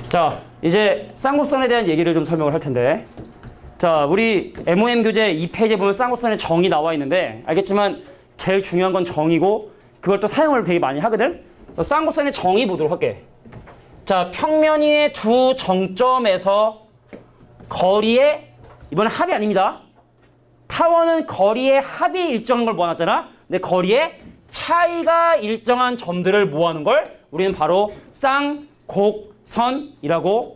자, 이제 쌍곡선에 대한 얘기를 좀 설명을 할 텐데, 자, 우리 MOM 교재 2페이지에 보면 쌍곡선의 정의 나와 있는데, 알겠지만 제일 중요한 건 정의고 그걸 또 사용을 되게 많이 하거든. 쌍곡선의 정의 보도록 할게. 자, 평면 위의 두 정점에서 거리의, 이번엔 합이 아닙니다. 타원은 거리의 합이 일정한 걸 모아놨잖아. 근데 거리의 차이가 일정한 점들을 모아놓은 걸 우리는 바로 쌍곡선이라고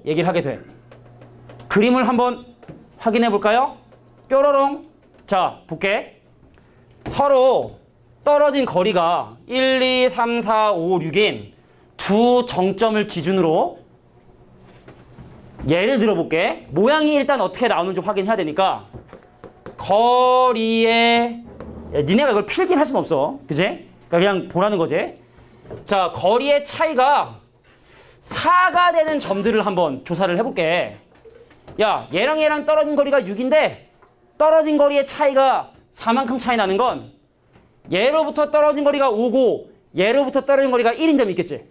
얘기를 하게 돼. 그림을 한번 확인해 볼까요? 뾰로롱. 자, 볼게. 서로 떨어진 거리가 1, 2, 3, 4, 5, 6인 두 정점을 기준으로 예를 들어볼게. 모양이 일단 어떻게 나오는지 확인해야 되니까 거리에, 니네가 이걸 필기를 할 수는 없어. 그지? 그냥 보라는 거지. 자, 거리의 차이가 4가 되는 점들을 한번 조사를 해볼게. 야, 얘랑 떨어진 거리가 6인데 떨어진 거리의 차이가 4만큼 차이 나는 건 얘로부터 떨어진 거리가 5고 얘로부터 떨어진 거리가 1인 점이 있겠지.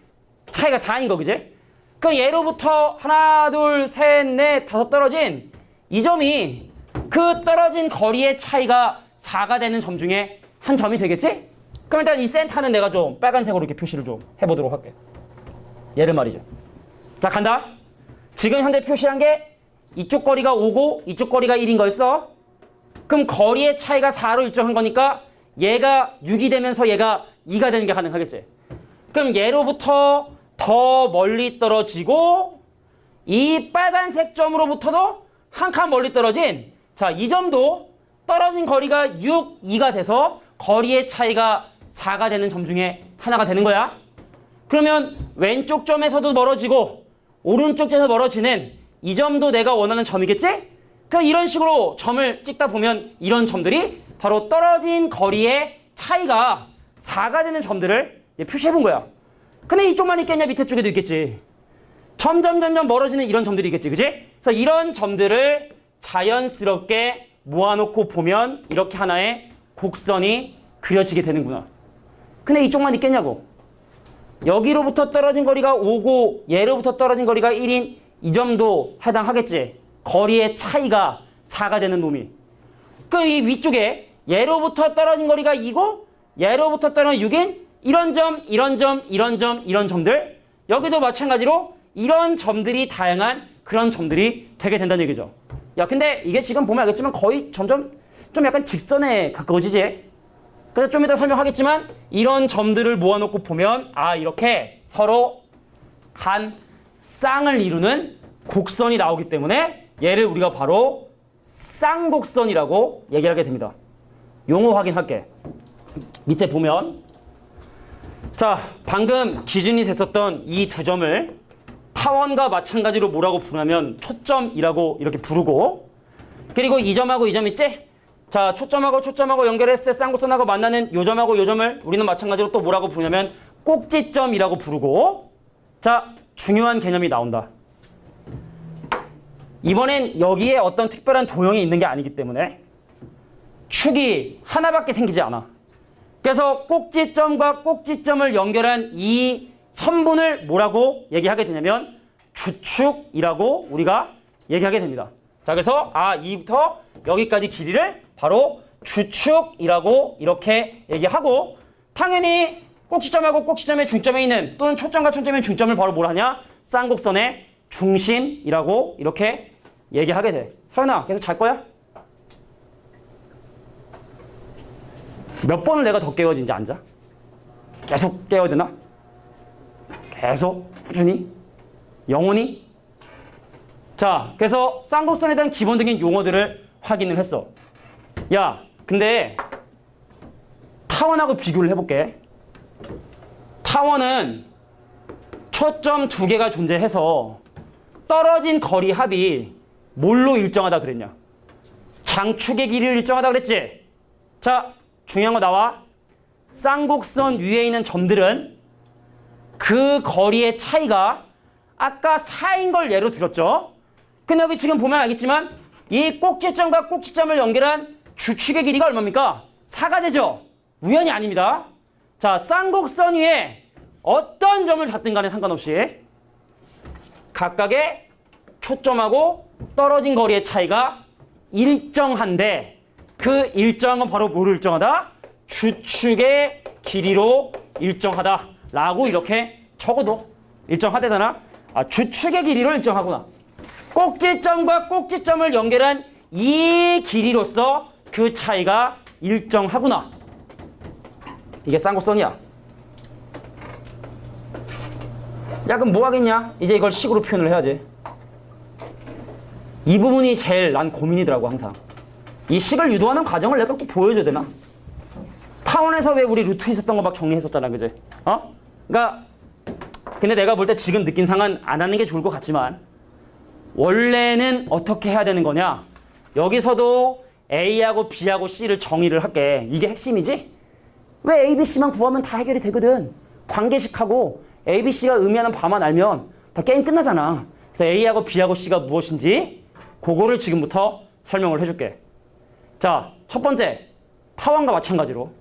차이가 4인 거, 그지? 그럼 얘로부터 하나, 둘, 셋, 넷, 다섯 떨어진 이 점이 그 떨어진 거리의 차이가 4가 되는 점 중에 한 점이 되겠지? 그럼 일단 이 센터는 내가 좀 빨간색으로 이렇게 표시를 좀 해보도록 할게. 얘를 말이죠. 자, 간다. 지금 현재 표시한 게 이쪽 거리가 5고 이쪽 거리가 1인 거였어. 그럼 거리의 차이가 4로 일정한 거니까 얘가 6이 되면서 얘가 2가 되는 게 가능하겠지. 그럼 얘로부터 더 멀리 떨어지고 이 빨간색 점으로부터도 한 칸 멀리 떨어진, 자, 이 점도 떨어진 거리가 6, 2가 돼서 거리의 차이가 4가 되는 점 중에 하나가 되는 거야. 그러면 왼쪽 점에서도 멀어지고 오른쪽 점에서 멀어지는 이 점도 내가 원하는 점이겠지? 그럼 이런 식으로 점을 찍다 보면 이런 점들이 바로 떨어진 거리의 차이가 4가 되는 점들을 표시해 본 거야. 근데 이쪽만 있겠냐? 밑에 쪽에도 있겠지. 점점 멀어지는 이런 점들이 있겠지. 그지? 그래서 이런 점들을 자연스럽게 모아놓고 보면 이렇게 하나의 곡선이 그려지게 되는구나. 근데 이쪽만 있겠냐고. 여기로부터 떨어진 거리가 5고 얘로부터 떨어진 거리가 1인 이 점도 해당하겠지. 거리의 차이가 4가 되는 놈이. 그럼 이 위쪽에 얘로부터 떨어진 거리가 2고 얘로부터 떨어진 6인 이런 점, 이런 점, 이런 점, 이런 점들, 여기도 마찬가지로 이런 점들이 다양한 그런 점들이 되게 된다는 얘기죠. 야, 근데 이게 지금 보면 알겠지만 거의 점점 좀 약간 직선에 가까워지지. 그래서 좀 이따 설명하겠지만 이런 점들을 모아놓고 보면 아, 이렇게 서로 한 쌍을 이루는 곡선이 나오기 때문에 얘를 우리가 바로 쌍곡선이라고 얘기하게 됩니다. 용어 확인할게. 밑에 보면, 자, 방금 기준이 됐었던 이 두 점을 타원과 마찬가지로 뭐라고 부르냐면 초점이라고 이렇게 부르고, 그리고 이 점하고 이 점 있지? 자, 초점하고 연결했을 때 쌍곡선하고 만나는 요 점하고 요 점을 우리는 마찬가지로 또 뭐라고 부르냐면 꼭지점이라고 부르고, 자, 중요한 개념이 나온다. 이번엔 여기에 어떤 특별한 도형이 있는 게 아니기 때문에 축이 하나밖에 생기지 않아. 그래서 꼭지점과 꼭지점을 연결한 이 선분을 뭐라고 얘기하게 되냐면 주축이라고 우리가 얘기하게 됩니다. 자, 그래서 이부터 여기까지 길이를 바로 주축이라고 이렇게 얘기하고, 당연히 꼭지점하고 꼭지점의 중점에 있는 또는 초점과 초점의 중점을 바로 뭐라 하냐? 쌍곡선의 중심이라고 이렇게 얘기하게 돼. 서연아, 계속 잘 거야? 몇 번을 내가 더 깨워야지 이제 앉아? 계속 깨워야 되나? 계속 꾸준히? 영원히? 자, 그래서 쌍곡선에 대한 기본적인 용어들을 확인을 했어. 야, 근데 타원하고 비교를 해볼게. 타원은 초점 두 개가 존재해서 떨어진 거리 합이 뭘로 일정하다 그랬냐? 장축의 길이로 일정하다 그랬지? 자, 중요한 거 나와. 쌍곡선 위에 있는 점들은 그 거리의 차이가 아까 4인 걸 예로 들었죠? 근데 여기 지금 보면 알겠지만 이 꼭지점과 꼭지점을 연결한 주축의 길이가 얼마입니까? 4가 되죠? 우연이 아닙니다. 자, 쌍곡선 위에 어떤 점을 잡든 간에 상관없이 각각의 초점하고 떨어진 거리의 차이가 일정한데 그 일정한 건 바로 뭐로 일정하다? 주축의 길이로 일정하다라고 이렇게 적어도 일정하대잖아. 아, 주축의 길이로 일정하구나. 꼭지점과 꼭지점을 연결한 이 길이로서 그 차이가 일정하구나. 이게 쌍곡선이야. 야, 그럼 뭐 하겠냐? 이제 이걸 식으로 표현을 해야지. 이 부분이 제일 난 고민이더라고, 항상. 이 식을 유도하는 과정을 내가 꼭 보여줘야 되나? 타원에서 왜 우리 루트 있었던 거 막 정리했었잖아, 그지? 어? 그러니까 근데 내가 볼 때 지금 느낀 상은 안 하는 게 좋을 것 같지만 원래는 어떻게 해야 되는 거냐? 여기서도 A하고 B하고 C를 정의를 할게. 이게 핵심이지? 왜 A, B, C만 구하면 다 해결이 되거든. 관계식하고 A, B, C가 의미하는 바만 알면 다 게임 끝나잖아. 그래서 A하고 B하고 C가 무엇인지 그거를 지금부터 설명을 해줄게. 자, 첫 번째, 타원과 마찬가지로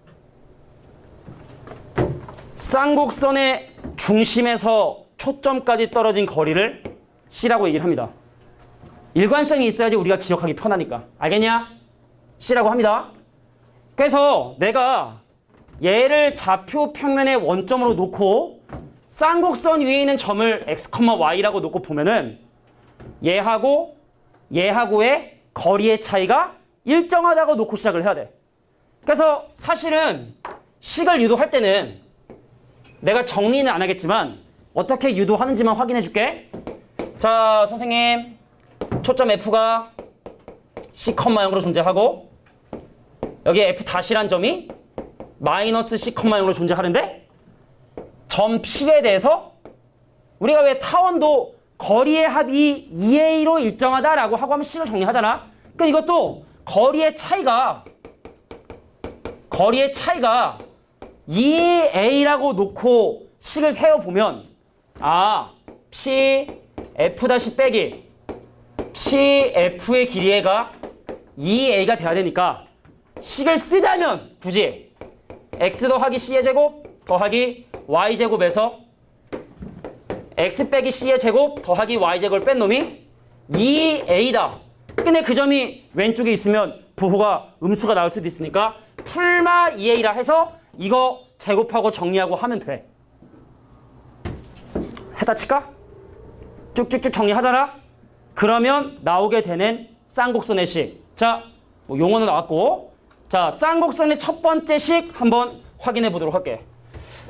쌍곡선의 중심에서 초점까지 떨어진 거리를 C라고 얘기를 합니다. 일관성이 있어야지 우리가 기억하기 편하니까. 알겠냐? C라고 합니다. 그래서 내가 얘를 좌표 평면의 원점으로 놓고 쌍곡선 위에 있는 점을 x, y라고 놓고 보면은 얘하고의 거리의 차이가 일정하다고 놓고 시작을 해야 돼. 그래서 사실은 식을 유도할 때는 내가 정리는 안 하겠지만 어떻게 유도하는지만 확인해 줄게. 자, 선생님, 초점 F가 C, 0으로 존재하고 여기 F' 점이 마이너스 C, 0으로 존재하는데 점 P에 대해서 우리가 왜 타원도 거리의 합이 2A로 일정하다라고 하고 하면 C를 정리하잖아. 그러니까 이것도 거리의 차이가 2A라고 놓고 식을 세워보면 P, F' 빼기 P, F의 길이가 2A가 돼야 되니까 식을 쓰자면 굳이 X 더하기 C의 제곱 더하기 Y제곱에서 X 빼기 C의 제곱 더하기 Y제곱을 뺀 놈이 2A다. 근데 그 점이 왼쪽에 있으면 부호가 음수가 나올 수도 있으니까 풀마 2A라 해서 이거 제곱하고 정리하고 하면 돼. 해다 칠까? 쭉쭉쭉 정리하잖아? 그러면 나오게 되는 쌍곡선의 식. 자, 뭐 용어는 나왔고. 자, 쌍곡선의 첫 번째 식 한번 확인해 보도록 할게.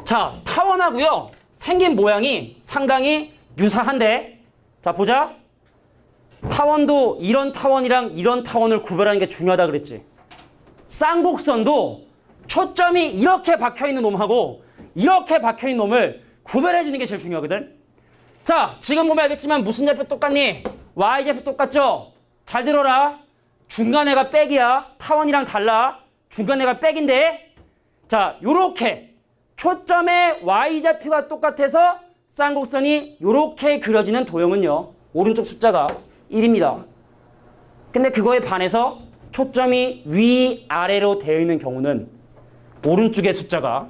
자, 타원하고요. 생긴 모양이 상당히 유사한데. 자, 보자. 타원도 이런 타원이랑 이런 타원을 구별하는 게 중요하다 그랬지. 쌍곡선도 초점이 이렇게 박혀있는 놈하고 이렇게 박혀있는 놈을 구별해주는 게 제일 중요하거든. 자, 지금 보면 알겠지만 무슨 좌표 똑같니? Y좌표 똑같죠? 잘 들어라. 중간에가 백이야. 타원이랑 달라. 중간에가 백인데 자, 요렇게 초점의 Y좌표가 똑같아서 쌍곡선이 요렇게 그려지는 도형은요. 오른쪽 숫자가 1입니다. 근데 그거에 반해서 초점이 위아래로 되어 있는 경우는 오른쪽의 숫자가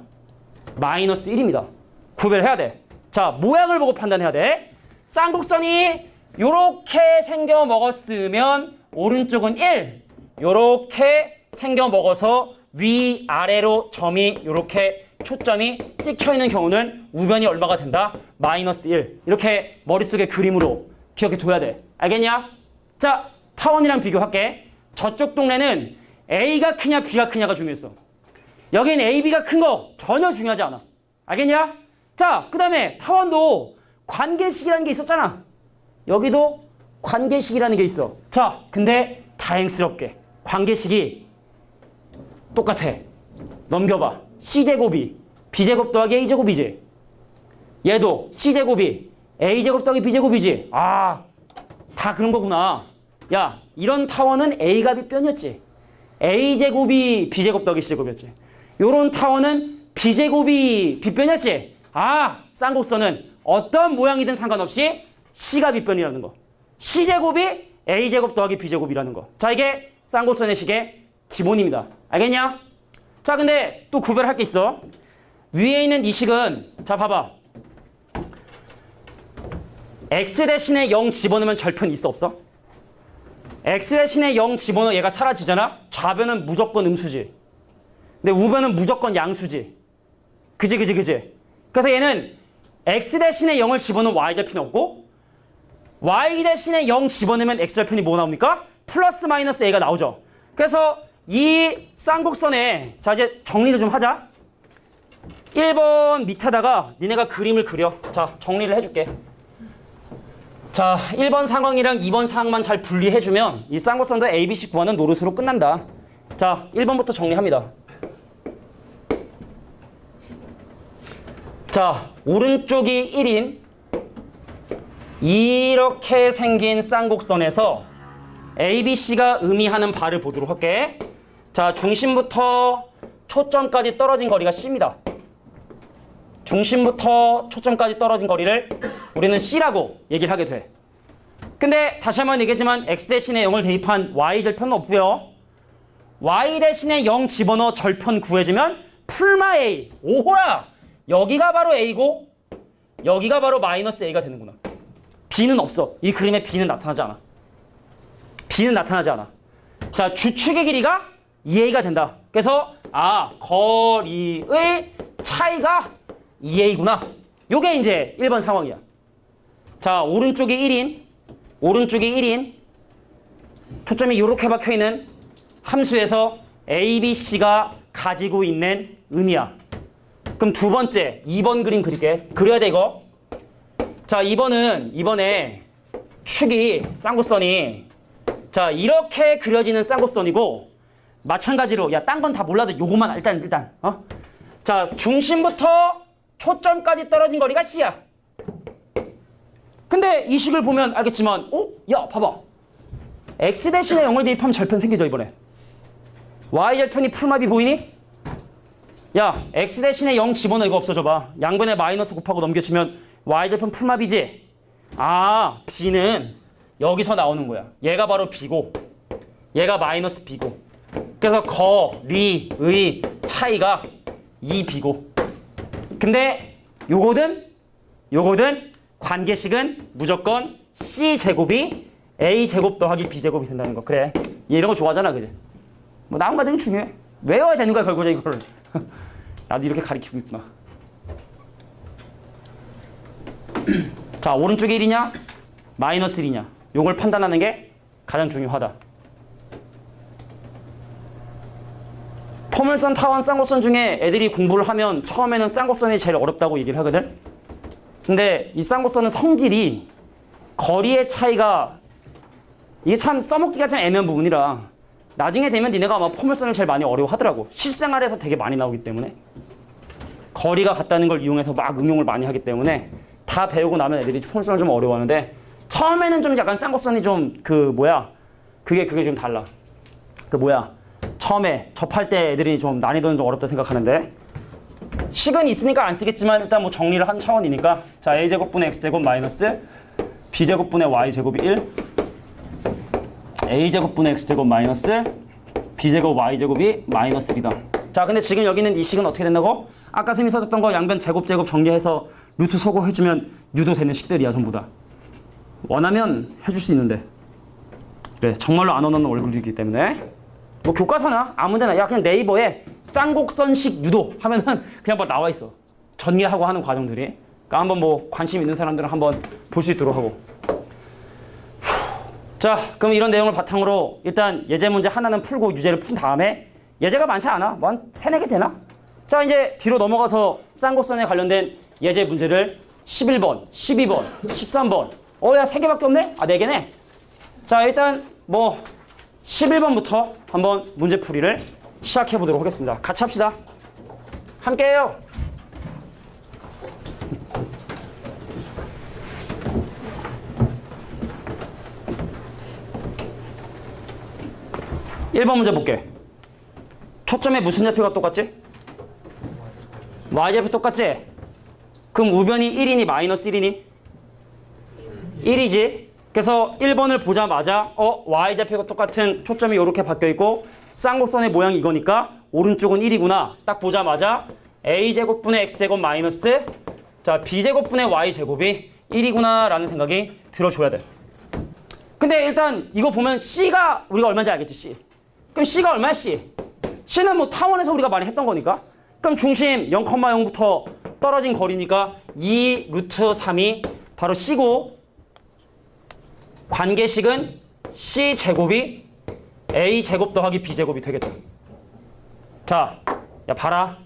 마이너스 1입니다. 구별해야 돼. 자, 모양을 보고 판단해야 돼. 쌍곡선이 요렇게 생겨 먹었으면 오른쪽은 1. 요렇게 생겨 먹어서 위아래로 점이 요렇게 초점이 찍혀 있는 경우는 우변이 얼마가 된다? 마이너스 1. 이렇게 머릿속에 그림으로 기억해 둬야 돼. 알겠냐? 자, 타원이랑 비교할게. 저쪽 동네는 A가 크냐 B가 크냐가 중요했어. 여긴 A, B가 큰 거 전혀 중요하지 않아. 알겠냐? 자, 그 다음에 타원도 관계식이라는 게 있었잖아. 여기도 관계식이라는 게 있어. 자, 근데 다행스럽게 관계식이 똑같아. 넘겨봐. C제곱이 B제곱 더하기 A제곱이지. 얘도 C제곱이 A제곱 더하기 B제곱이지. 아, 다 그런 거구나. 야, 이런 타원은 A가 B변이었지. A제곱이 B제곱 더하기 C제곱이었지. 요런 타원은 B제곱이 B변이었지. 아, 쌍곡선은 어떤 모양이든 상관없이 C가 B변이라는 거. C제곱이 A제곱 더하기 B제곱이라는 거. 자, 이게 쌍곡선의 식의 기본입니다. 알겠냐? 자, 근데 또 구별할 게 있어. 위에 있는 이 식은 자, 봐봐. x 대신에 0 집어넣으면 절편 있어 없어? x 대신에 0 집어넣어 얘가 사라지잖아? 좌변은 무조건 음수지. 근데 우변은 무조건 양수지. 그지? 그래서 얘는 x 대신에 0을 집어넣으면 y 절편이 없고 y 대신에 0 집어넣으면 x 절편이 뭐 나옵니까? 플러스 마이너스 a가 나오죠. 그래서 이 쌍곡선에 자 이제 정리를 좀 하자. 1번 밑에다가 니네가 그림을 그려. 자 정리를 해줄게. 자 1번 상황이랑 2번 상황만 잘 분리해주면 이 쌍곡선도 ABC 구하는 노릇으로 끝난다. 자 1번부터 정리합니다. 자 오른쪽이 1인 이렇게 생긴 쌍곡선에서 ABC가 의미하는 바를 보도록 할게. 자 중심부터 초점까지 떨어진 거리가 C입니다. 중심부터 초점까지 떨어진 거리를 우리는 C라고 얘기를 하게 돼. 근데 다시 한번 얘기했지만 X 대신에 0을 대입한 Y 절편은 없고요. Y 대신에 0 집어넣어 절편 구해주면 풀마 A. 오호라! 여기가 바로 A고 여기가 바로 마이너스 A가 되는구나. B는 없어. 이 그림에 B는 나타나지 않아. B는 나타나지 않아. 자 주축의 길이가 2A가 된다. 그래서 거리의 차이가 2A구나. 요게 이제 1번 상황이야. 자 오른쪽이 1인 초점이 이렇게 박혀있는 함수에서 ABC가 가지고 있는 의미야. 그럼 두 번째 2번 그림 그릴게. 그려야 돼 이거. 자 이번에 축이 쌍곡선이 자 이렇게 그려지는 쌍곡선이고 마찬가지로 야 딴 건 다 몰라도 요거만 일단 자 중심부터 초점까지 떨어진 거리가 C야. 근데 이 식을 보면 알겠지만 야 봐봐. X 대신에 0을 대입하면 절편 생기죠 이번에. Y 절편이 풀마비 보이니? 야 X 대신에 0 집어넣어 이거 없어져봐. 양변에 마이너스 곱하고 넘겨치면 Y 절편 풀마비지? B는 여기서 나오는 거야. 얘가 바로 B고 얘가 마이너스 B고 그래서 거리의 차이가 2B고 근데 요거든 관계식은 무조건 C제곱이 A제곱 더하기 B제곱이 된다는 거. 그래 얘 이런 거 좋아하잖아 그지? 뭐 나온 과정이 중요해. 외워야 되는 거야 결국은 이거를. 나도 이렇게 가르치고 있구나. 자 오른쪽이 1이냐 마이너스 1이냐 요걸 판단하는 게 가장 중요하다. 포물선, 타원, 쌍곡선 중에 애들이 공부를 하면 처음에는 쌍곡선이 제일 어렵다고 얘기를 하거든. 근데 이 쌍곡선은 성질이 거리의 차이가 이게 참 써먹기가 참 애매한 부분이라 나중에 되면 니네가 아마 포물선을 제일 많이 어려워하더라고. 실생활에서 되게 많이 나오기 때문에 거리가 같다는 걸 이용해서 막 응용을 많이 하기 때문에 다 배우고 나면 애들이 포물선을 좀 어려워하는데 처음에는 좀 약간 쌍곡선이 좀 그게 좀 달라. 처음에 접할 때 애들이 좀 난이도는 좀 어렵다 생각하는데 식은 있으니까 안 쓰겠지만 일단 뭐 정리를 한 차원이니까 자 a제곱분의 x제곱 마이너스 b제곱분의 y제곱이 1 a제곱분의 x제곱 마이너스 b제곱 y제곱이 마이너스 1이다. 자 근데 지금 여기 있는 이 식은 어떻게 된다고? 아까 쌤이 써줬던 거 양변 제곱 정리해서 루트 소거해주면 유도되는 식들이야 전부 다. 원하면 해줄 수 있는데 그래 정말로 안 원하는 얼굴이기 때문에 뭐 교과서나 아무데나 야 그냥 네이버에 쌍곡선식 유도 하면은 그냥 뭐 나와 있어. 전개하고 하는 과정들이. 그러니까 한번 뭐 관심 있는 사람들은 한번 볼 수 있도록 하고. 자 그럼 이런 내용을 바탕으로 일단 예제 문제 하나는 풀고 유제를 푼 다음에 예제가 많지 않아. 뭐 한 3-4개 되나? 자 이제 뒤로 넘어가서 쌍곡선에 관련된 예제 문제를 11번, 12번, 13번 야 3개밖에 없네? 4개네? 자 일단 뭐 11번부터 한번 문제풀이를 시작해 보도록 하겠습니다. 같이 합시다. 함께 해요. (1번) 문제 볼게. 초점에 무슨 좌표가 똑같지? y좌표 똑같지? 그럼 우변이 1이니 마이너스 1이니? 1이지. 그래서 1번을 보자마자 y좌표가 똑같은 초점이 이렇게 바뀌어있고 쌍곡선의 모양이 이거니까 오른쪽은 1이구나. 딱 보자마자 a제곱분의 x제곱 마이너스 자 b제곱분의 y제곱이 1이구나 라는 생각이 들어줘야 돼. 근데 일단 이거 보면 C가 우리가 얼마인지 알겠지, C. 그럼 C가 얼마야, C? C는 뭐 타원에서 우리가 많이 했던 거니까. 그럼 중심 0,0부터 떨어진 거리니까 2 루트 3이 바로 C고, 관계식은 C 제곱이 A 제곱 더하기 B 제곱이 되겠죠. 자, 야 봐라.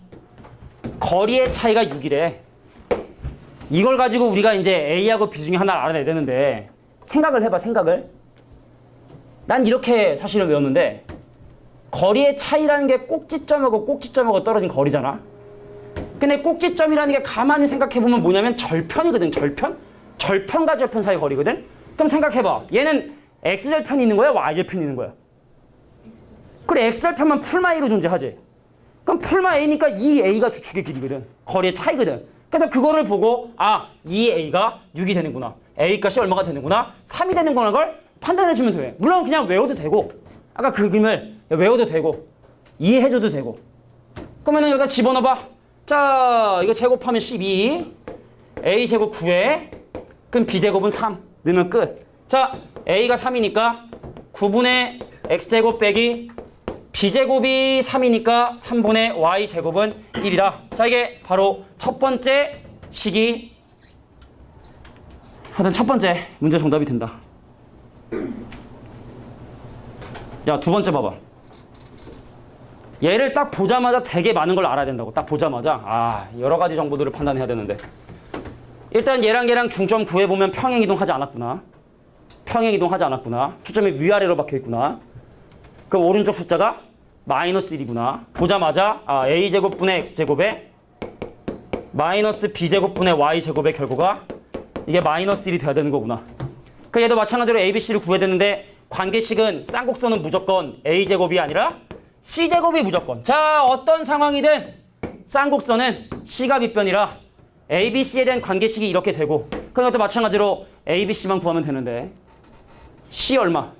거리의 차이가 6이래. 이걸 가지고 우리가 이제 A하고 B 중에 하나를 알아내야 되는데, 생각을 해봐, 생각을. 난 이렇게 사실을 외웠는데, 거리의 차이라는 게 꼭지점하고 꼭지점하고 떨어진 거리잖아. 근데 꼭지점이라는 게 가만히 생각해보면 뭐냐면 절편이거든, 절편? 절편과 절편 사이 거리거든? 그럼 생각해봐. 얘는 X절편이 있는 거야? Y절편이 있는 거야? 그래, X절편만 풀마 A로 존재하지. 그럼 풀마 A니까 2A가 주축의 길이거든. 거리의 차이거든. 그래서 그거를 보고 2A가 6이 되는구나. A 값이 얼마가 되는구나. 3이 되는구나 걸 판단해주면 돼. 물론 그냥 외워도 되고, 아까 그 그림을 외워도 되고, 이해해줘도 되고. 그러면은 여기다 집어넣어봐. 자, 이거 제곱하면 12. A 제곱 9에, 그럼 B 제곱은 3. 넣으면 끝. 자, A가 3이니까 9분의 X제곱 빼기 B제곱이 3이니까 3분의 Y제곱은 1이다. 자, 이게 바로 첫 번째 식이 하여튼 첫 번째 문제 정답이 된다. 야, 두 번째 봐봐. 얘를 딱 보자마자 되게 많은 걸 알아야 된다고. 딱 보자마자 여러 가지 정보들을 판단해야 되는데, 일단 얘랑 중점 구해보면 평행이동하지 않았구나. 평행이동하지 않았구나. 초점이 위아래로 박혀있구나. 그 오른쪽 숫자가 마이너스 1이구나. 보자마자 A제곱분의 X제곱에 마이너스 B제곱분의 Y제곱의 결과가 이게 마이너스 1이 돼야 되는 거구나. 그 얘도 마찬가지로 ABC를 구해야 되는데, 관계식은 쌍곡선은 무조건 A제곱이 아니라 C제곱이 무조건. 자, 어떤 상황이든 쌍곡선은 C가 빗변이라 ABC에 대한 관계식이 이렇게 되고, 그럼 또 마찬가지로 ABC만 구하면 되는데, C 얼마?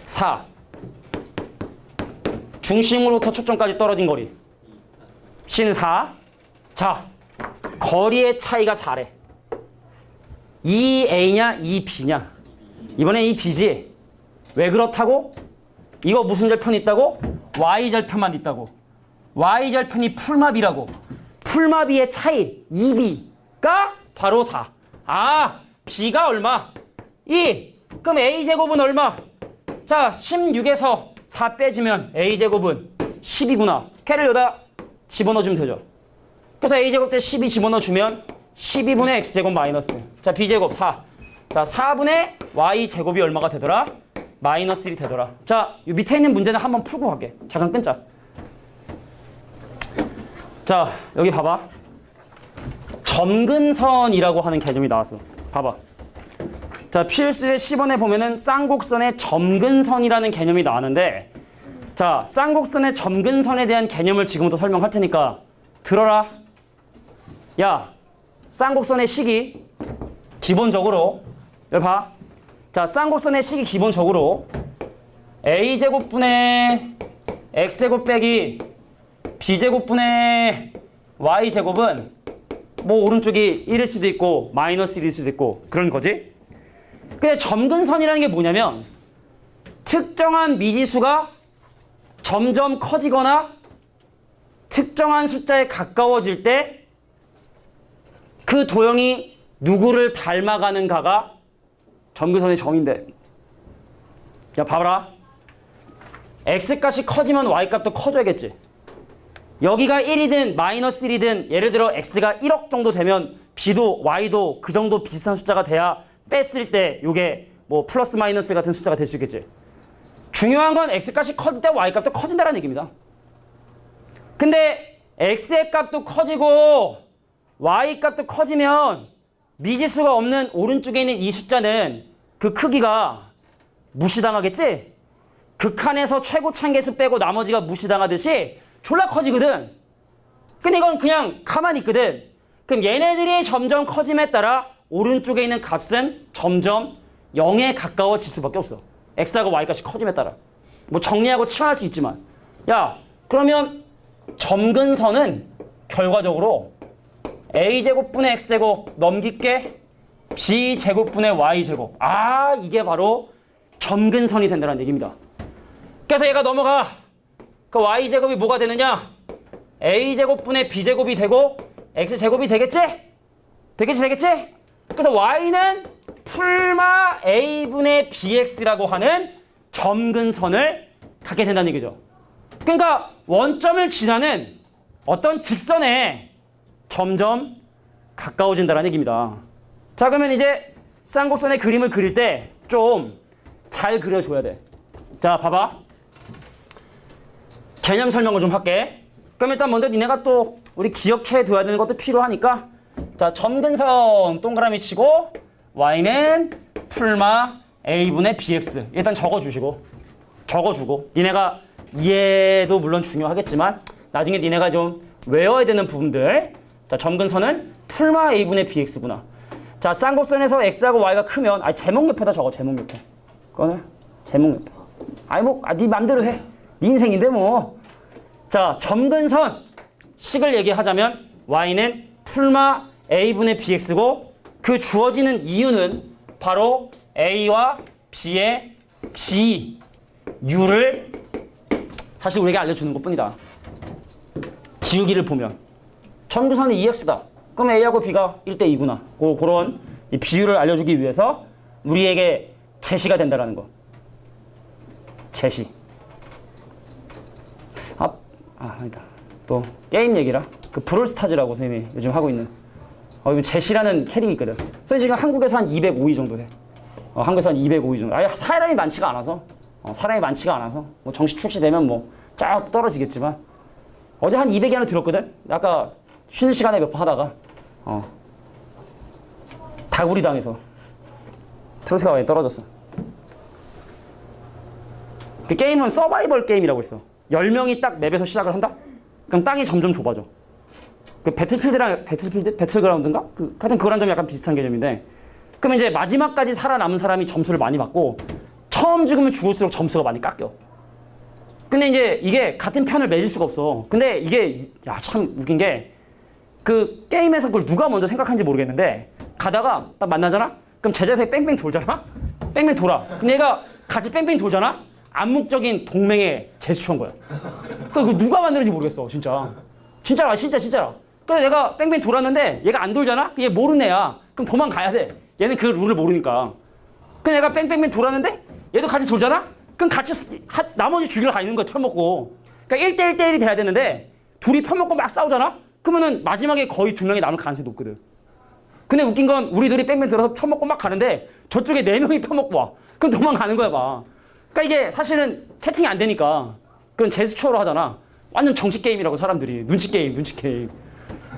4. 중심으로부터 초점까지 떨어진 거리. C는 4. 자, 거리의 차이가 4래. 2A냐 2B냐? 이번엔 2B지. 왜 그렇다고? 이거 무슨 절편이 있다고? Y절편만 있다고. Y절편이 풀마비라고. 풀마비의 차이 2B가 바로 4. B가 얼마? 2. 그럼 A제곱은 얼마? 자, 16에서 4 빼주면 A제곱은 10이구나. 걔를 여기다 집어넣어주면 되죠. 그래서 A제곱 때 12 집어넣어주면 12분의 X제곱 마이너스. 자, B제곱 4. 자, 4분의 Y제곱이 얼마가 되더라? 마이너스 1이 되더라. 자, 이 밑에 있는 문제는 한번 풀고 갈게. 잠깐 끊자. 자, 여기 봐봐. 점근선이라고 하는 개념이 나왔어. 봐봐. 자, 필수의 10원에 보면은 쌍곡선의 점근선이라는 개념이 나왔는데, 자, 쌍곡선의 점근선에 대한 개념을 지금부터 설명할 테니까 들어라. 야, 쌍곡선의 식이 기본적으로, 여기 봐. 자, 쌍곡선의 식이 기본적으로 A제곱분의 X제곱 빼기 B제곱분의 Y제곱은 뭐 오른쪽이 1일 수도 있고 마이너스 1일 수도 있고 그런 거지. 근데 점근선이라는 게 뭐냐면, 특정한 미지수가 점점 커지거나 특정한 숫자에 가까워질 때 그 도형이 누구를 닮아가는가가 점근선의 정의인데, 야 봐봐라. X값이 커지면 Y값도 커져야겠지. 여기가 1이든 마이너스 1이든 예를 들어 X가 1억 정도 되면 B도 Y도 그 정도 비슷한 숫자가 돼야 뺐을 때 요게 뭐 플러스 마이너스 같은 숫자가 될 수 있겠지. 중요한 건 X값이 커질 때 Y값도 커진다는 얘기입니다. 근데 X의 값도 커지고 Y값도 커지면 미지수가 없는 오른쪽에 있는 이 숫자는 그 크기가 무시당하겠지? 극한에서 최고 참개수 빼고 나머지가 무시당하듯이 졸라 커지거든. 근데 이건 그냥 가만히 있거든. 그럼 얘네들이 점점 커짐에 따라 오른쪽에 있는 값은 점점 0에 가까워질 수밖에 없어. X하고 Y값이 커짐에 따라. 뭐 정리하고 치환할 수 있지만. 야, 그러면 점근선은 결과적으로 A제곱분의 X제곱 넘길게 b제곱분의 y제곱. 아, 이게 바로 점근선이 된다는 얘기입니다. 그래서 얘가 넘어가. 그 y제곱이 뭐가 되느냐? a제곱분의 b제곱이 되고 x제곱이 되겠지? 되겠지? 그래서 y는 풀마 a분의 bx라고 하는 점근선을 갖게 된다는 얘기죠. 그러니까 원점을 지나는 어떤 직선에 점점 가까워진다는 얘기입니다. 자, 그러면 이제 쌍곡선의 그림을 그릴 때 좀 잘 그려줘야 돼. 자, 봐봐. 개념 설명을 좀 할게. 그럼 일단 먼저 니네가 또 우리 기억해 둬야 되는 것도 필요하니까, 자, 점근선 동그라미 치고 y는 풀마 a분의 bx 일단 적어주고 니네가 이해도 물론 중요하겠지만 나중에 니네가 좀 외워야 되는 부분들. 자, 점근선은 풀마 a분의 bx구나. 자, 쌍곡선에서 x하고 y가 크면 제목 옆에다 적어. 제목 옆에. 그거는 제목 옆에. 네 맘대로 해. 네 인생인데 뭐. 자, 점근선 식을 얘기하자면 y는 풀마 a분의 bx고 그 주어지는 이유는 바로 a와 b의 비율을 사실 우리에게 알려주는 것뿐이다. 지우기를 보면 점근선이 2x다. 그럼 a하고 b가 1대 2구나. 그런 이 비율을 알려주기 위해서 우리에게 제시가 된다라는 거. 제시. 아니다. 또 게임 얘기라. 그 브롤스타즈라고 선생님이 요즘 하고 있는. 이거 제시라는 캐릭이 있거든. 선생님 지금 한국에서 한 205위 정도 돼. 한국에서 한 205위 정도. 사람이 많지가 않아서. 뭐 정시 출시되면 뭐 쫙 떨어지겠지만 어제 한 200위 하나 들었거든. 아까 쉬는 시간에 몇 번 하다가 다구리 당해서 트로트가 많이 떨어졌어. 그 게임은 서바이벌 게임이라고 있어. 10명이 딱 맵에서 시작을 한다? 그럼 땅이 점점 좁아져. 그 배틀그라운드인가? 하여튼 그거랑 좀 약간 비슷한 개념인데, 그럼 이제 마지막까지 살아남은 사람이 점수를 많이 받고 처음 죽으면 죽을수록 점수가 많이 깎여. 근데 이제 이게 같은 편을 맺을 수가 없어. 근데 이게 참 웃긴 게 그 게임에서 그걸 누가 먼저 생각하는지 모르겠는데 가다가 딱 만나잖아? 그럼 제자세 뺑뺑 돌잖아? 뺑뺑 돌아. 근데 얘가 같이 뺑뺑 돌잖아? 암묵적인 동맹의 제스처인 거야. 그거 누가 만드는지 모르겠어, 진짜. 진짜라. 그래서 내가 뺑뺑 돌았는데 얘가 안 돌잖아? 얘 모르는 애야. 그럼 도망가야 돼. 얘는 그 룰을 모르니까. 그럼 얘가 뺑뺑뺑 돌았는데 얘도 같이 돌잖아? 그럼 같이 나머지 죽이러 가 있는 거야, 편먹고. 그러니까 1대1대1이 돼야 되는데 둘이 편먹고 막 싸우잖아? 그러면은 마지막에 거의 2명이 남을 가능성이 높거든. 근데 웃긴 건 우리 둘이 뺑뺑 들어서 편먹고 막 가는데 저쪽에 4명이 편먹고 와. 그럼 도망가는 거야, 막. 그러니까 이게 사실은 채팅이 안 되니까 그건 제스처로 하잖아. 완전 정식 게임이라고 사람들이. 눈치 게임.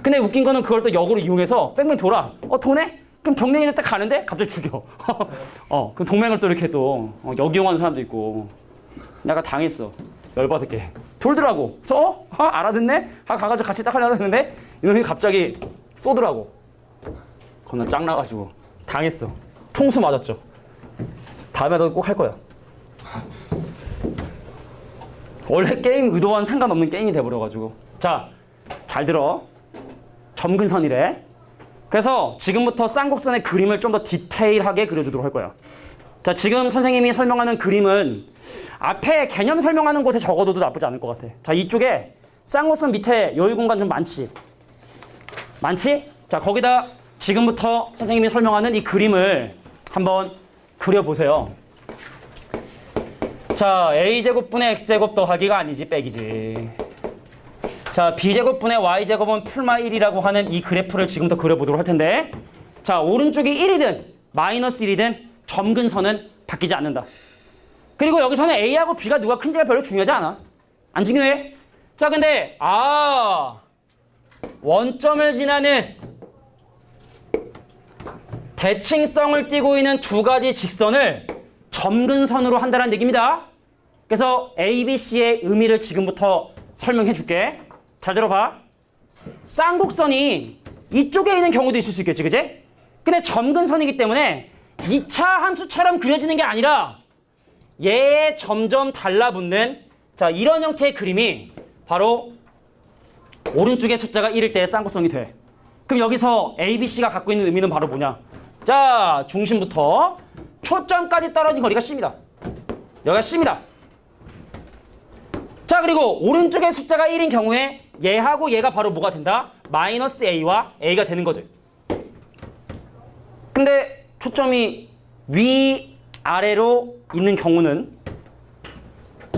근데 웃긴 거는 그걸 또 역으로 이용해서 뺑뺑 돌아. 도네? 그럼 경쟁이 딱 가는데 갑자기 죽여. 그럼 동맹을 또 이렇게 또 역이용하는 사람도 있고. 내가 당했어. 열받을게. 돌더라고. 그래서 알아듣네? 가가지고 같이 딱 하려고 했는데 이놈이 갑자기 쏘더라고. 겁나 짱나가지고 당했어. 통수 맞았죠. 다음에도 꼭 할 거야. 원래 게임 의도와는 상관없는 게임이 돼버려가지고. 자, 잘 들어. 점근선이래. 그래서 지금부터 쌍곡선의 그림을 좀 더 디테일하게 그려주도록 할 거야. 자, 지금 선생님이 설명하는 그림은 앞에 개념 설명하는 곳에 적어둬도 나쁘지 않을 것 같아. 자, 이쪽에 쌍곡선 밑에 여유 공간 좀 많지? 자, 거기다 지금부터 선생님이 설명하는 이 그림을 한번 그려보세요. 자, a제곱분의 x제곱 더하기가 아니지, 빼기지. 자, b제곱분의 y제곱은 풀마 1이라고 하는 이 그래프를 지금부터 그려보도록 할 텐데, 자, 오른쪽이 1이든 마이너스 1이든 점근선은 바뀌지 않는다. 그리고 여기서는 a하고 b가 누가 큰지가 별로 중요하지 않아. 안 중요해. 자, 근데 원점을 지나는 대칭성을 띠고 있는 두 가지 직선을 점근선으로 한다는 얘기입니다. 그래서 A, B, C의 의미를 지금부터 설명해 줄게. 잘 들어봐. 쌍곡선이 이쪽에 있는 경우도 있을 수 있겠지, 그지? 근데 점근선이기 때문에 2차 함수처럼 그려지는 게 아니라 얘에 점점 달라붙는, 자, 이런 형태의 그림이 바로 오른쪽에 숫자가 1일 때 쌍곡선이 돼. 그럼 여기서 A, B, C가 갖고 있는 의미는 바로 뭐냐? 자, 중심부터 초점까지 떨어진 거리가 C입니다. 여기가 C입니다. 자, 그리고 오른쪽에 숫자가 1인 경우에 얘하고 얘가 바로 뭐가 된다? 마이너스 A와 A가 되는 거죠. 근데 초점이 위아래로 있는 경우는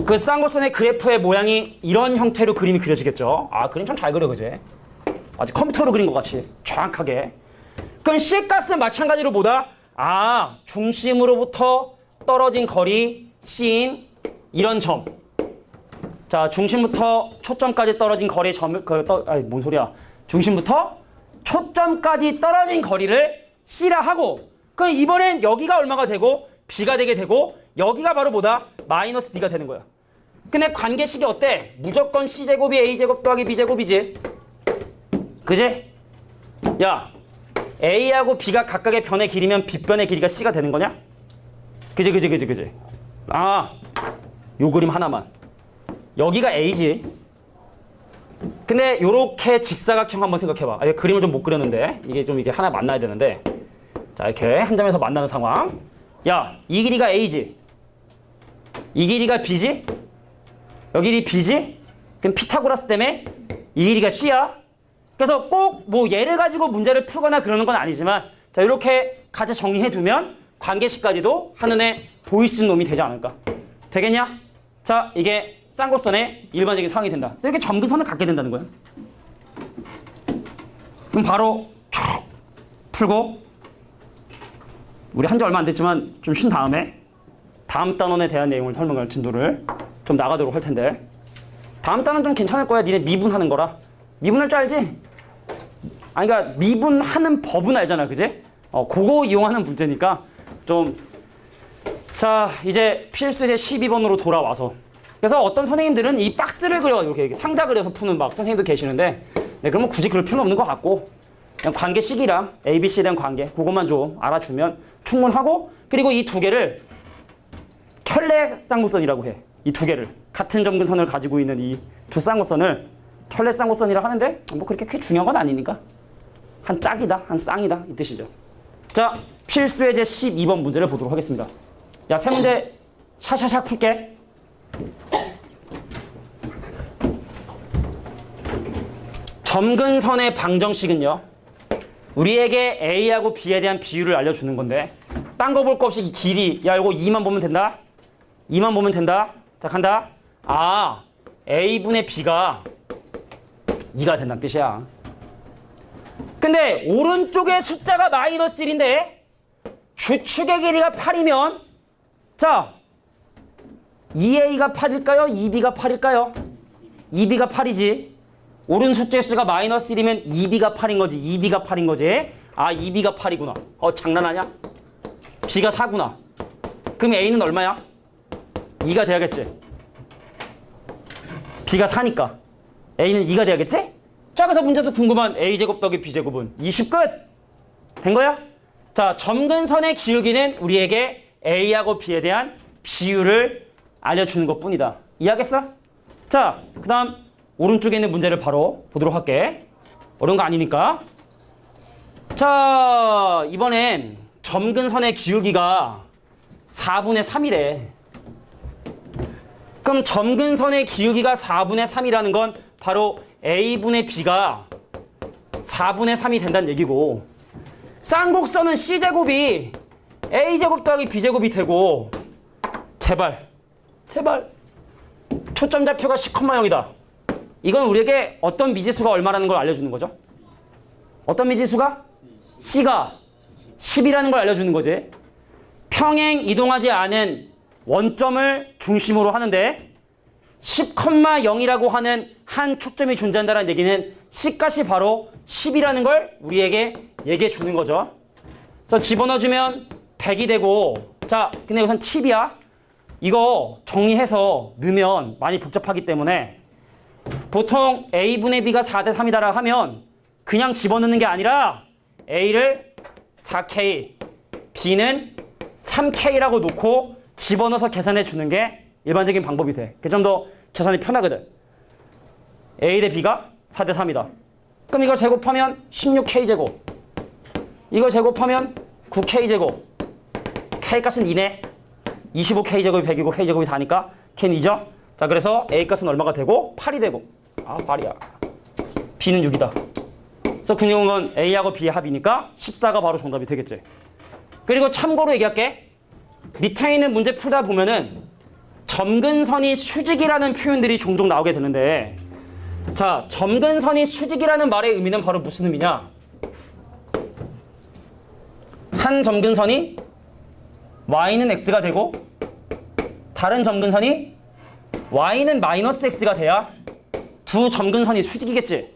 그 쌍곡선의 그래프의 모양이 이런 형태로 그림이 그려지겠죠. 아, 그림 참 잘 그려, 그지? 아주 컴퓨터로 그린 것 같이 정확하게. 그럼 C값은 마찬가지로 뭐다? 아, 중심으로부터 떨어진 거리 C인 이런 점. 자, 중심부터 초점까지 떨어진 거리의 점을 아니, 뭔 소리야? 중심부터 초점까지 떨어진 거리를 C라 하고, 그럼 이번엔 여기가 얼마가 되고 B가 되게 되고 여기가 바로 뭐다? 마이너스 B가 되는 거야. 근데 관계식이 어때? 무조건 C제곱이 A제곱 더하기 B제곱이지. 그지? 야, A하고 B가 각각의 변의 길이면 B변의 길이가 C가 되는 거냐? 그지? 아, 요 그림 하나만. 여기가 A지. 근데 요렇게 직사각형 한번 생각해봐. 아, 그림을 좀 못 그렸는데 이게 좀 이게 하나 만나야 되는데, 자, 이렇게 한 점에서 만나는 상황. 야, 이 길이가 A지. 이 길이가 B지. 여기 길이 B지. 그럼 피타고라스 때문에 이 길이가 C야. 그래서 꼭 뭐 얘를 가지고 문제를 풀거나 그러는 건 아니지만, 자, 이렇게 같이 정리해두면 관계식까지도 한눈에 보일 수 있는 놈이 되지 않을까. 되겠냐? 자, 이게 쌍곡선의 일반적인 상황이 된다. 이렇게 점근선을 갖게 된다는 거야. 그럼 바로 쭉 풀고, 우리 한 지 얼마 안 됐지만 좀 쉰 다음에 다음 단원에 대한 내용을 설명할 진도를 좀 나가도록 할 텐데, 다음 단원 좀 괜찮을 거야. 니네 미분하는 거라. 미분할 줄 알지? 아니, 그러니까 미분하는 법은 알잖아, 그지? 그거 이용하는 문제니까 좀. 자, 이제 필수제 12번으로 돌아와서, 그래서 어떤 선생님들은 이 박스를 그려 이렇게 상자 그려서 푸는 막 선생님도 계시는데, 네, 그러면 굳이 그럴 필요는 없는 것 같고, 그냥 관계식이랑 ABC에 대한 관계 그것만 좀 알아주면 충분하고, 그리고 이 두 개를 켤레 쌍곡선이라고 해. 이 두 개를 같은 점근선을 가지고 있는 이 두 쌍곡선을 켤레 쌍곡선이라 하는데, 뭐 그렇게 크게 중요한 건 아니니까 한 짝이다, 한 쌍이다 이 뜻이죠. 자, 필수예제 12번 문제를 보도록 하겠습니다. 야, 세 문제 샤샤샥 풀게. 점근선의 방정식은요, 우리에게 A하고 B에 대한 비율을 알려주는 건데, 딴 거 볼 거 없이 이 길이, 야, 이거 2만 보면 된다? 2만 보면 된다? 자, 간다. 아, A분의 B가 2가 된다는 뜻이야. 근데 오른쪽에 숫자가 마이너스 1인데 주축의 길이가 8이면, 자, 2A가 8일까요? 2B가 8일까요? 2B가 8이지. 오른 숫자의 수가 마이너스 1이면 2B가 8인 거지. 2B가 8인 거지. 아, 2B가 8이구나. 장난하냐? B가 4구나. 그럼 A는 얼마야? 2가 돼야겠지. B가 4니까 A는 2가 돼야겠지? 자, 그래서 문제도 궁금한 A제곱 더하기 B제곱은 20 끝! 된 거야? 자, 점근선의 기울기는 우리에게 A하고 B에 대한 비율을 알려주는 것 뿐이다. 이해하겠어? 자, 그 다음 오른쪽에 있는 문제를 바로 보도록 할게. 어려운 거 아니니까. 자, 이번엔 점근선의 기울기가 4분의 3이래. 그럼 점근선의 기울기가 4분의 3이라는 건 바로 A분의 B가 4분의 3이 된다는 얘기고, 쌍곡선은 C제곱이 A제곱 더하기 B제곱이 되고, 제발 초점 좌표가 10,0이다. 이건 우리에게 어떤 미지수가 얼마라는 걸 알려주는 거죠? 어떤 미지수가? C가 10이라는 걸 알려주는 거지. 평행 이동하지 않은 원점을 중심으로 하는데 10,0이라고 하는 한 초점이 존재한다는 얘기는 C값이 바로 10이라는 걸 우리에게 얘기해 주는 거죠. 그래서 집어넣어주면 100이 되고, 자, 근데 우선 칩이야. 이거 정리해서 넣으면 많이 복잡하기 때문에 보통 A분의 B가 4대 3이다라 하면 그냥 집어넣는 게 아니라 A를 4K, B는 3K라고 놓고 집어넣어서 계산해 주는 게 일반적인 방법이 돼. 그게 좀 더 계산이 편하거든. A 대 B가 4대 3이다. 그럼 이걸 제곱하면 16K제곱. 이걸 제곱하면 9K제곱. K값은 2네. 25K제곱이 100이고 K제곱이 4니까 K는 2죠. 자, 그래서 A값은 얼마가 되고? 8이 되고. 아, 8이야. B는 6이다. 그래서 그 경우는 A하고 B의 합이니까 14가 바로 정답이 되겠지. 그리고 참고로 얘기할게. 밑에 있는 문제 풀다 보면은 점근선이 수직이라는 표현들이 종종 나오게 되는데, 자, 점근선이 수직이라는 말의 의미는 바로 무슨 의미냐? 한 점근선이 y는 x가 되고 다른 점근선이 y는 마이너스 x가 돼야 두 점근선이 수직이겠지.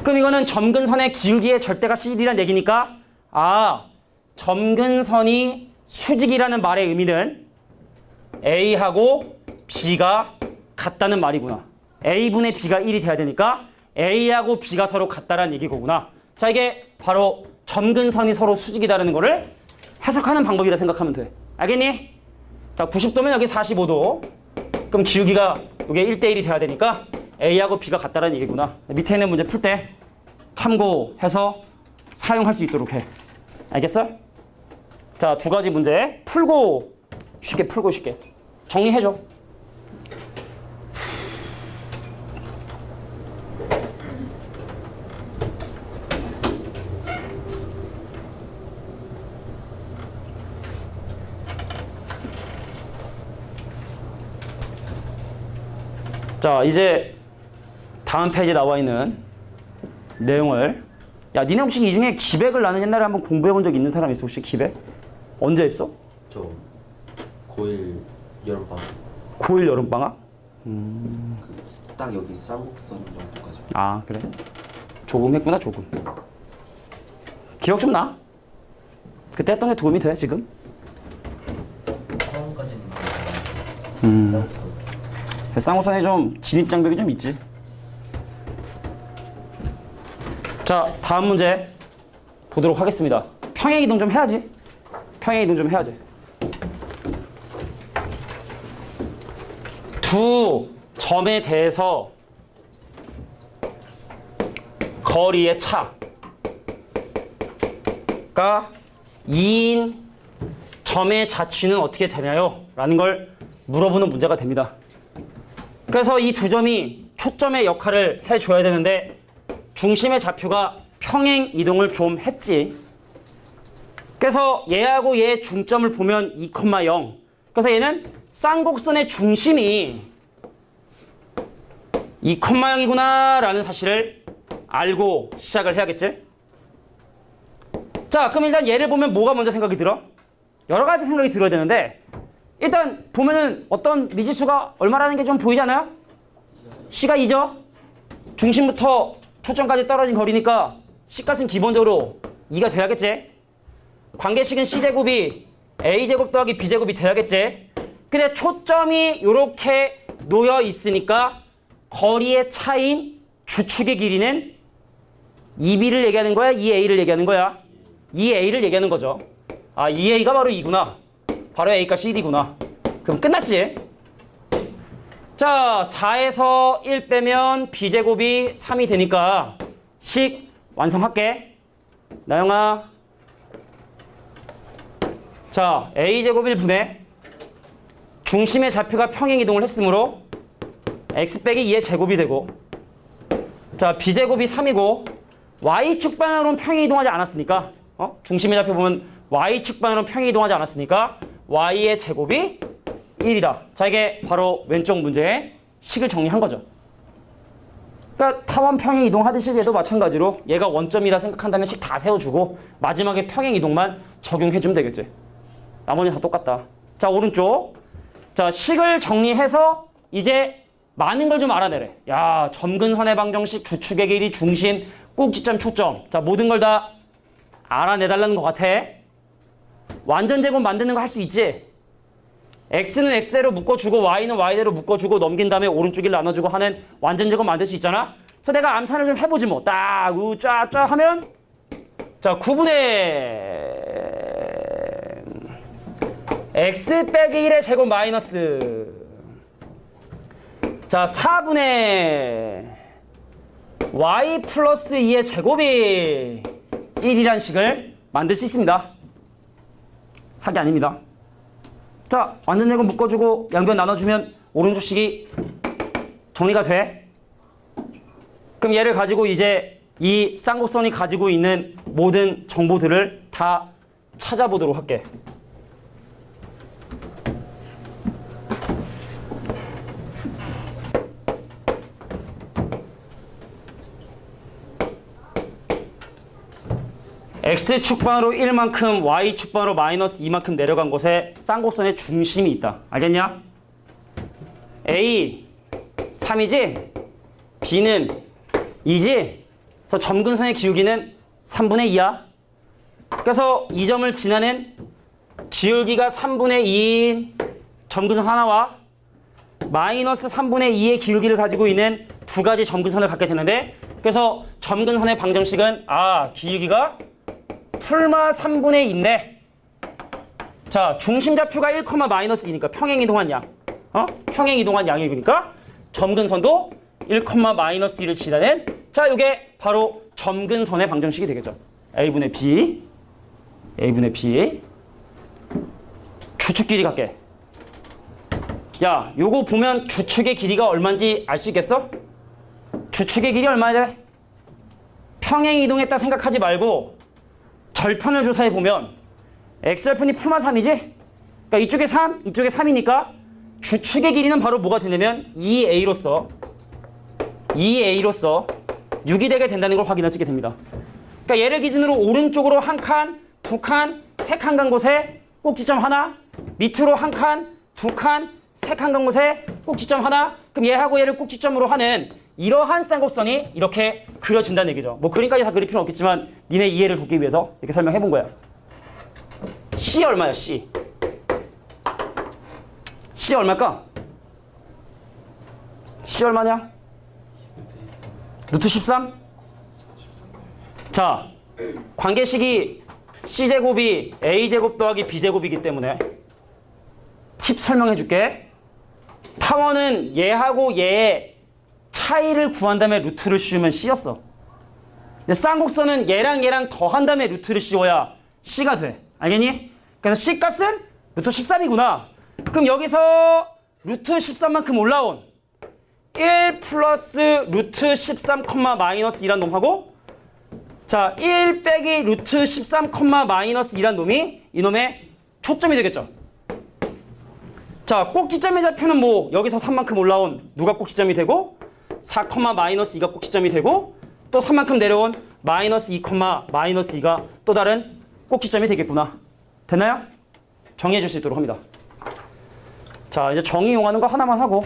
그럼 이거는 점근선의 기울기의 절대값이 1이란 얘기니까, 아, 점근선이 수직이라는 말의 의미는 A하고 B가 같다는 말이구나. A분의 B가 1이 돼야 되니까 A하고 B가 서로 같다라는 얘기구나. 자, 이게 바로 점근선이 서로 수직이다라는 거를 해석하는 방법이라 생각하면 돼. 알겠니? 자, 90도면 여기 45도. 그럼 기울기가 이게 1대1이 돼야 되니까 A하고 B가 같다라는 얘기구나. 밑에 있는 문제 풀 때 참고해서 사용할 수 있도록 해. 알겠어? 자, 두 가지 문제 풀고 쉽게 정리해줘. 자, 이제 다음 페이지에 나와 있는 내용을, 야, 니네 혹시 이 중에 기백을 나는 옛날에 한번 공부해 본 적 있는 사람 있어? 혹시 기백? 언제 했어? 저 고1 여름방학. 고1 여름방학? 딱 여기 쌍곡선 정도까지. 아, 그래? 조금 했구나, 조금. 기억 좀 나? 그때 했던 게 도움이 돼, 지금? 처음까지는 쌍곡선. 쌍곡선에 좀 진입장벽이 좀 있지. 자, 다음 문제 보도록 하겠습니다. 평행이동 좀 해야지. 두 점에 대해서 거리의 차가 2인 점의 자취는 어떻게 되나요? 라는 걸 물어보는 문제가 됩니다. 그래서 이 두 점이 초점의 역할을 해줘야 되는데 중심의 좌표가 평행 이동을 좀 했지. 그래서 얘하고 얘의 중점을 보면 2,0. 그래서 얘는 쌍곡선의 중심이 2,0이구나 라는 사실을 알고 시작을 해야겠지. 자, 그럼 일단 얘를 보면 뭐가 먼저 생각이 들어? 여러 가지 생각이 들어야 되는데, 일단 보면은 어떤 미지수가 얼마라는 게 좀 보이지 않아요? C가 2죠? 중심부터 초점까지 떨어진 거리니까 C값은 기본적으로 2가 돼야겠지? 관계식은 C제곱이 A제곱 더하기 B제곱이 돼야겠지? 근데 초점이 이렇게 놓여 있으니까 거리의 차인 주축의 길이는 2B를 얘기하는 거야? 2A를 얘기하는 거야? 2A를 얘기하는 거죠. 아, 2A가 바로 2구나. 바로 A값이 1이구나. 그럼 끝났지? 자, 4에서 1 빼면 B제곱이 3이 되니까 식 완성할게. 나영아. 자, A제곱 1분의 중심의 좌표가 평행이동을 했으므로 X 빼기 2의 제곱이 되고, 자, B제곱이 3이고 Y축 방향으로는 평행이동하지 않았으니까, 중심의 좌표 보면 Y축 방향으로는 평행이동하지 않았으니까 Y의 제곱이 1이다. 자, 이게 바로 왼쪽 문제의 식을 정리한 거죠. 그러니까 타원 평행 이동하듯이 얘도 마찬가지로 얘가 원점이라 생각한다면 식 다 세워주고 마지막에 평행 이동만 적용해주면 되겠지. 나머지는 다 똑같다. 자, 오른쪽. 자, 식을 정리해서 이제 많은 걸 좀 알아내래. 야, 점근선의 방정식, 주축의 길이, 중심, 꼭지점, 초점. 자, 모든 걸 다 알아내달라는 것 같아. 완전 제곱 만드는 거 할 수 있지? X는 X대로 묶어주고 Y는 Y대로 묶어주고 넘긴 다음에 오른쪽 길 나눠주고 하는 완전 제곱 만들 수 있잖아? 그래서 내가 암산을 좀 해보지 뭐. 딱, 우, 쫙, 쫙 하면, 자, 9분의 X 빼기 1의 제곱 마이너스, 자, 4분의 Y 플러스 2의 제곱이 1이란 식을 만들 수 있습니다. 4기 아닙니다. 자, 완전 제곱 묶어주고 양변 나눠주면 오른쪽식이 정리가 돼. 그럼 얘를 가지고 이제 이 쌍곡선이 가지고 있는 모든 정보들을 다 찾아보도록 할게. X축방으로 1만큼, Y축방으로 마이너스 2만큼 내려간 곳에 쌍곡선의 중심이 있다. 알겠냐? A 3이지? B는 2지? 그래서 점근선의 기울기는 3분의 2야. 그래서 이 점을 지나는 기울기가 3분의 2인 점근선 하나와 마이너스 3분의 2의 기울기를 가지고 있는 두 가지 점근선을 갖게 되는데, 그래서 점근선의 방정식은 기울기가 풀마 3분의 2인데, 자, 중심좌표가 1, 마이너스 2니까 평행이동한 양. 평행이동한 양이니까 점근선도 1, 마이너스 2를 지나는, 자, 이게 바로 점근선의 방정식이 되겠죠. A분의 B, A분의 B. 주축 길이 갈게. 야, 요거 보면 주축의 길이가 얼마인지 알 수 있겠어? 주축의 길이 얼마야 돼? 평행이동했다 생각하지 말고 절편을 조사해 보면 x절편이 풀마 3이지? 그러니까 이쪽에 3, 이쪽에 3이니까 주축의 길이는 바로 뭐가 되냐면 2a로서 6이 되게 된다는 걸 확인할 수 있게 됩니다. 그러니까 얘를 기준으로 오른쪽으로 한 칸, 두 칸, 세 칸 간 곳에 꼭지점 하나, 밑으로 한 칸, 두 칸, 세 칸 간 곳에 꼭지점 하나. 그럼 얘하고 얘를 꼭지점으로 하는 이러한 쌍곡선이 이렇게 그려진다는 얘기죠. 뭐 그림까지 다 그릴 필요는 없겠지만 니네 이해를 돕기 위해서 이렇게 설명해 본 거야. C 얼마야, C? C 얼마일까? C 얼마냐? 루트 13? 자, 관계식이 C제곱이 A제곱 더하기 B제곱이기 때문에 팁 설명해 줄게. 타원은 얘하고 얘의 차이를 구한 다음에 루트를 씌우면 C였어. 근데 쌍곡선은 얘랑 더한 다음에 루트를 씌워야 C가 돼. 알겠니? 그래서 C 값은 루트 13이구나. 그럼 여기서 루트 13만큼 올라온 1 플러스 루트 13, 마이너스 2란 놈하고, 자, 1 빼기 루트 13, 마이너스 2란 놈이 이놈의 초점이 되겠죠. 자, 꼭지점의 좌표는 뭐 여기서 3만큼 올라온 누가 꼭지점이 되고, 4, 마이너스 2가 꼭지점이 되고, 또 3만큼 내려온 마이너스 2, 마이너스 2가 또 다른 꼭지점이 되겠구나. 됐나요? 정의해 줄 수 있도록 합니다. 자, 이제 정의 이용하는 거 하나만 하고.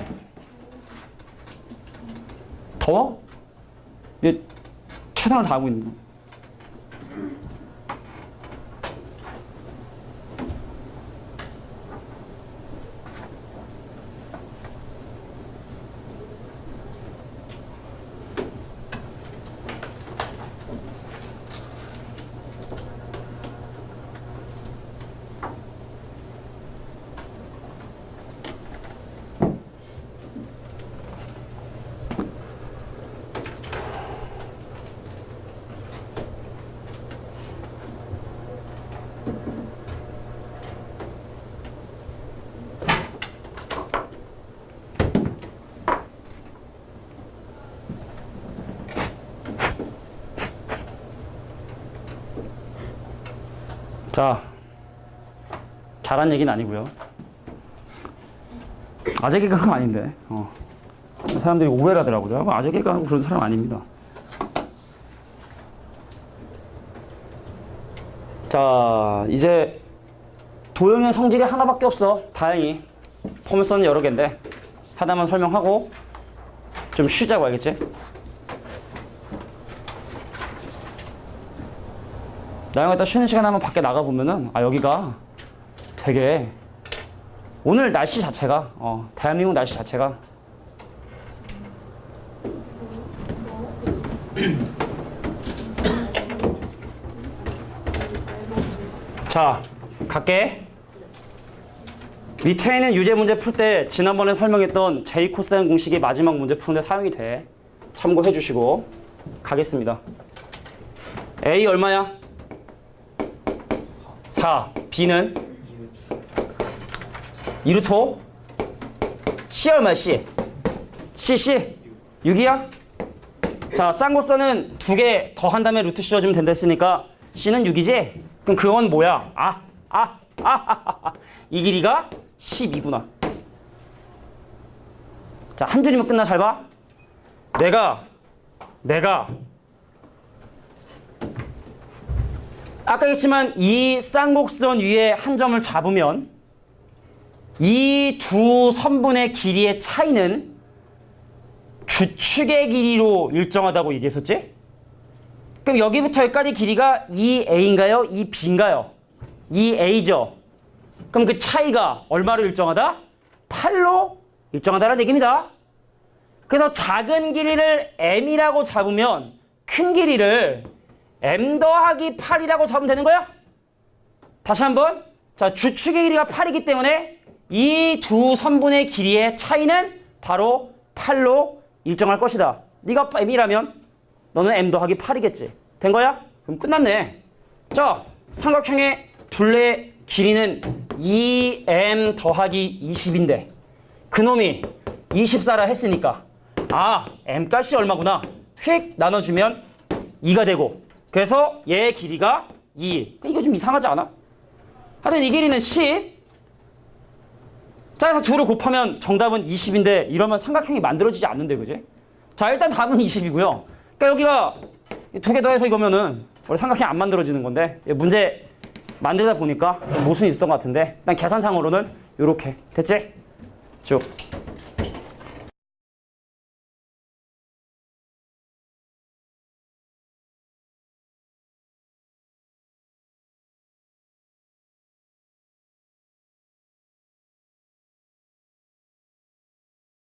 더워? 이제 최선을 다하고 있는 거. 자, 잘한 얘기는 아니고요. 아재 개그가 아닌데. 사람들이 오해를 하더라고요. 아재 개그하고 그런 사람 아닙니다. 자, 이제 도형의 성질이 하나밖에 없어. 다행히. 포물선은 여러 개인데 하나만 설명하고 좀 쉬자고, 알겠지? 나랑 이따 쉬는 시간 한번 밖에 나가보면은, 여기가 되게, 오늘 날씨 자체가, 대한민국 날씨 자체가 자, 갈게. 밑에 있는 유제 문제 풀 때 지난번에 설명했던 J 코사인 공식이 마지막 문제 푸는데 사용이 돼. 참고해 주시고 가겠습니다. A 얼마야? 4. B는 2루트 5. C 얼마야, C? C 6이야? 자, 쌍곡선은 2개 더 한 다음에 루트 씌워주면 된다 했으니까 C는 6이지? 그럼 그건 뭐야? 이 길이가 12구나. 자, 한 줄이면 끝나. 잘 봐. 내가 아까 했지만 이 쌍곡선 위에 한 점을 잡으면 이 두 선분의 길이의 차이는 주축의 길이로 일정하다고 얘기했었지? 그럼 여기부터 여기까지 길이가 2a인가요? 2b인가요? 2a죠. 그럼 그 차이가 얼마로 일정하다? 8로 일정하다는 얘기입니다. 그래서 작은 길이를 m이라고 잡으면 큰 길이를 m 더하기 8이라고 잡으면 되는 거야? 다시 한번. 자, 주축의 길이가 8이기 때문에 이 두 선분의 길이의 차이는 바로 8로 일정할 것이다. 네가 m이라면 너는 m 더하기 8이겠지. 된 거야? 그럼 끝났네. 자, 삼각형의 둘레 길이는 2m 더하기 20인데 그놈이 24라 했으니까 m 값이 얼마구나. 휙 나눠주면 2가 되고 그래서 얘의 길이가 2. 이거 좀 이상하지 않아? 하여튼 이 길이는 10. 자, 그래서 둘을 곱하면 정답은 20인데 이러면 삼각형이 만들어지지 않는데, 그지? 자, 일단 답은 20이고요. 그러니까 여기가 2개 더해서 이거면은 원래 삼각형이 안 만들어지는 건데 문제 만들다 보니까 모순이 있었던 것 같은데 일단 계산상으로는 이렇게 됐지? 쭉.